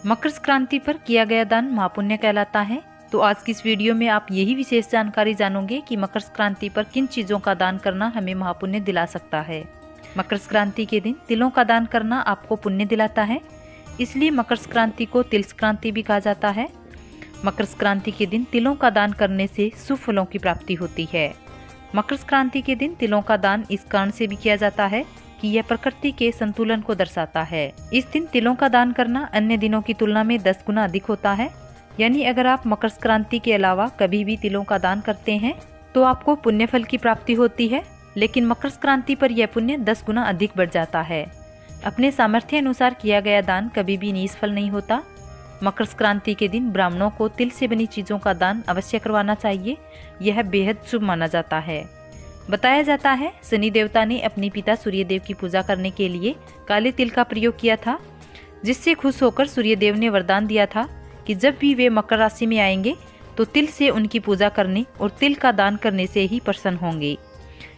मकर संक्रांति पर किया गया दान महापुण्य कहलाता है। तो आज की इस वीडियो में आप यही विशेष जानकारी जानोगे कि मकर संक्रांति पर किन चीज़ों का दान करना हमें महापुण्य दिला सकता है। मकर संक्रांति के दिन तिलों का दान करना आपको पुण्य दिलाता है, इसलिए मकर संक्रांति को तिल संक्रांति भी कहा जाता है। मकर संक्रांति के दिन तिलों का दान करने से शुभ फलों की प्राप्ति होती है। मकर संक्रांति के दिन तिलों का दान इस कारण से भी किया जाता है कि यह प्रकृति के संतुलन को दर्शाता है। इस दिन तिलों का दान करना अन्य दिनों की तुलना में 10 गुना अधिक होता है। यानी अगर आप मकर संक्रांति के अलावा कभी भी तिलों का दान करते हैं तो आपको पुण्य फल की प्राप्ति होती है, लेकिन मकर संक्रांति पर यह पुण्य 10 गुना अधिक बढ़ जाता है। अपने सामर्थ्य अनुसार किया गया दान कभी भी निष्फल नहीं होता। मकर संक्रांति के दिन ब्राह्मणों को तिल से बनी चीज़ों का दान अवश्य करवाना चाहिए, यह बेहद शुभ माना जाता है। बताया जाता है शनि देवता ने अपने पिता सूर्यदेव की पूजा करने के लिए काले तिल का प्रयोग किया था, जिससे खुश होकर सूर्यदेव ने वरदान दिया था कि जब भी वे मकर राशि में आएंगे तो तिल से उनकी पूजा करने और तिल का दान करने से ही प्रसन्न होंगे।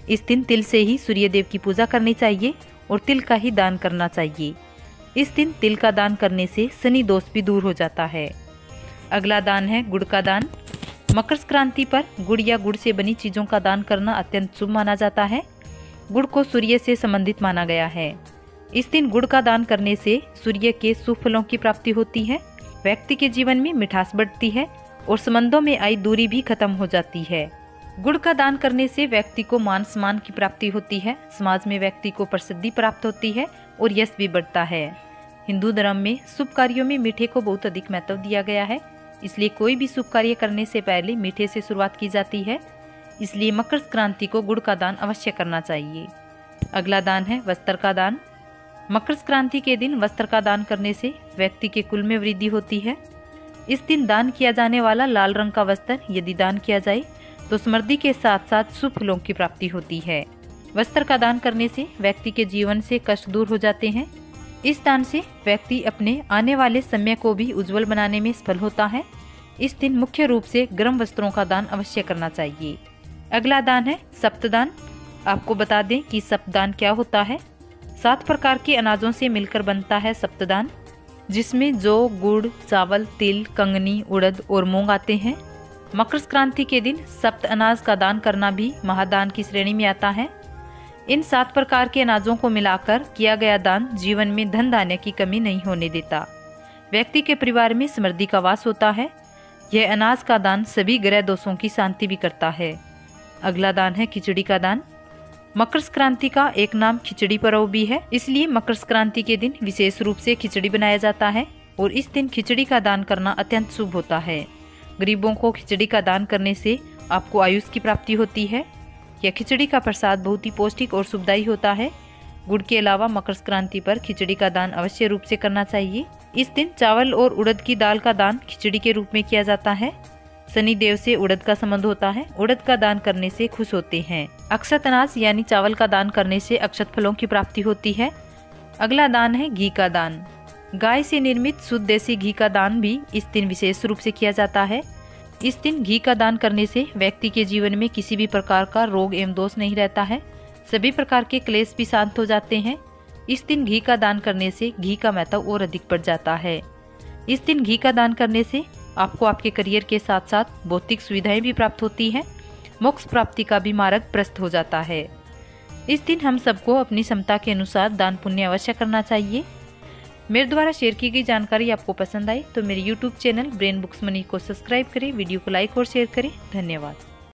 इस दिन तिल से ही सूर्यदेव की पूजा करनी चाहिए और तिल का ही दान करना चाहिए। इस दिन तिल का दान करने से शनि दोष भी दूर हो जाता है। अगला दान है गुड़ का दान। मकर संक्रांति पर गुड़ या गुड़ से बनी चीज़ों का दान करना अत्यंत शुभ माना जाता है। गुड़ को सूर्य से संबंधित माना गया है। इस दिन गुड़ का दान करने से सूर्य के शुभ फलों की प्राप्ति होती है, व्यक्ति के जीवन में मिठास बढ़ती है और संबंधों में आई दूरी भी खत्म हो जाती है। गुड़ का दान करने से व्यक्ति को मान सम्मान की प्राप्ति होती है, समाज में व्यक्ति को प्रसिद्धि प्राप्त होती है और यश भी बढ़ता है। हिंदू धर्म में शुभ कार्यों में मीठे को बहुत अधिक महत्व दिया गया है, इसलिए कोई भी शुभ कार्य करने से पहले मीठे से शुरुआत की जाती है। इसलिए मकर संक्रांति को गुड़ का दान अवश्य करना चाहिए। अगला दान है वस्त्र का दान। मकर संक्रांति के दिन वस्त्र का दान करने से व्यक्ति के कुल में वृद्धि होती है। इस दिन दान किया जाने वाला लाल रंग का वस्त्र यदि दान किया जाए तो समृद्धि के साथ साथ शुभ फलों की प्राप्ति होती है। वस्त्र का दान करने से व्यक्ति के जीवन से कष्ट दूर हो जाते हैं। इस दान से व्यक्ति अपने आने वाले समय को भी उज्जवल बनाने में सफल होता है। इस दिन मुख्य रूप से गर्म वस्त्रों का दान अवश्य करना चाहिए। अगला दान है सप्तदान। आपको बता दें कि सप्तदान क्या होता है। 7 प्रकार के अनाजों से मिलकर बनता है सप्तदान, जिसमें जौ, गुड़, चावल, तिल, कंगनी, उड़द और मूंग आते हैं। मकर संक्रांति के दिन सप्त अनाज का दान करना भी महादान की श्रेणी में आता है। इन 7 प्रकार के अनाजों को मिलाकर किया गया दान जीवन में धन धान्य की कमी नहीं होने देता। व्यक्ति के परिवार में समृद्धि का वास होता है। यह अनाज का दान सभी ग्रह दोषों की शांति भी करता है। अगला दान है खिचड़ी का दान। मकर संक्रांति का एक नाम खिचड़ी पर्व भी है, इसलिए मकर संक्रांति के दिन विशेष रूप से खिचड़ी बनाया जाता है और इस दिन खिचड़ी का दान करना अत्यंत शुभ होता है। गरीबों को खिचड़ी का दान करने से आपको आयुष की प्राप्ति होती है। यह खिचड़ी का प्रसाद बहुत ही पौष्टिक और शुभदायी होता है। गुड़ के अलावा मकर संक्रांति पर खिचड़ी का दान अवश्य रूप से करना चाहिए। इस दिन चावल और उड़द की दाल का दान खिचड़ी के रूप में किया जाता है। शनि देव से उड़द का संबंध होता है, उड़द का दान करने से खुश होते हैं। अक्षत अनाज यानी चावल का दान करने से अक्षत फलों की प्राप्ति होती है। अगला दान है घी का दान। गाय से निर्मित शुद्ध देसी घी का दान भी इस दिन विशेष रूप से किया जाता है। इस दिन घी का दान करने से व्यक्ति के जीवन में किसी भी प्रकार का रोग एवं दोष नहीं रहता है, सभी प्रकार के क्लेश भी शांत हो जाते हैं। इस दिन घी का दान करने से घी का महत्व और अधिक बढ़ जाता है। इस दिन घी का दान करने से आपको आपके करियर के साथ साथ भौतिक सुविधाएं भी प्राप्त होती हैं, मोक्ष प्राप्ति का भी मार्ग प्रशस्त हो जाता है। इस दिन हम सबको अपनी क्षमता के अनुसार दान पुण्य अवश्य करना चाहिए। मेरे द्वारा शेयर की गई जानकारी आपको पसंद आई तो मेरे YouTube channel brain books money को सब्सक्राइब करें, वीडियो को लाइक और शेयर करें। धन्यवाद।